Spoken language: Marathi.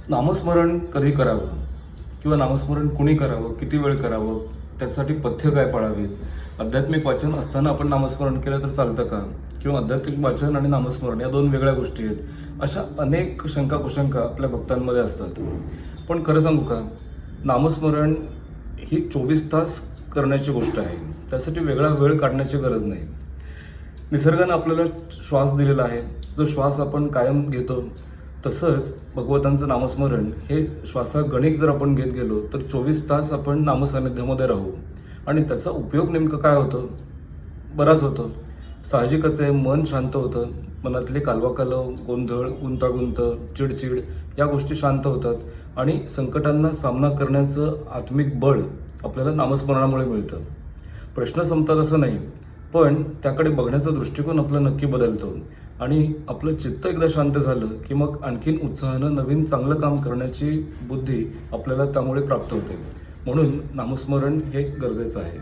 नामस्मरण कधी करावं किंवा नामस्मरण कुणी करावं, किती वेळ करावं, त्यासाठी पथ्य काय पाळावीत, आध्यात्मिक वाचन असताना आपण नामस्मरण केलं तर चालतं का, किंवा आध्यात्मिक वाचन आणि नामस्मरण या दोन वेगळ्या गोष्टी आहेत, अशा अनेक शंका कुशंका आपल्या भक्तांमध्ये असतात. पण खरं सांगू का, नामस्मरण ही 24 तास करण्याची गोष्ट आहे. त्यासाठी वेगळा वेळ काढण्याची गरज नाही. निसर्गानं आपल्याला श्वास दिलेला आहे. जो श्वास आपण कायम घेतो, तसंच भगवंतांचं नामस्मरण हे श्वासागणिक जर आपण घेत गेलो तर 24 तास आपण नामसान्निध्यामध्ये राहू. आणि त्याचा उपयोग नेमकं काय होतो? बराच होतो. साहजिकच आहे, मन शांत होतं, मनातले कालवाकालव, गोंधळ, गुंतागुंत, चिडचिड या गोष्टी शांत होतात आणि संकटांना सामना करण्याचं आत्मिक बळ आपल्याला नामस्मरणामुळे मिळतं. प्रश्न संपतात असं नाही, पण त्याकडे बघण्याचा दृष्टिकोन आपला नक्की बदलतो आणि आपलं चित्त एकदा शांत झालं की मग आणखीन उत्साहानं नवीन चांगलं काम करण्याची बुद्धी आपल्याला त्यामुळे प्राप्त होते. म्हणून नामस्मरण हे गरजेचं आहे.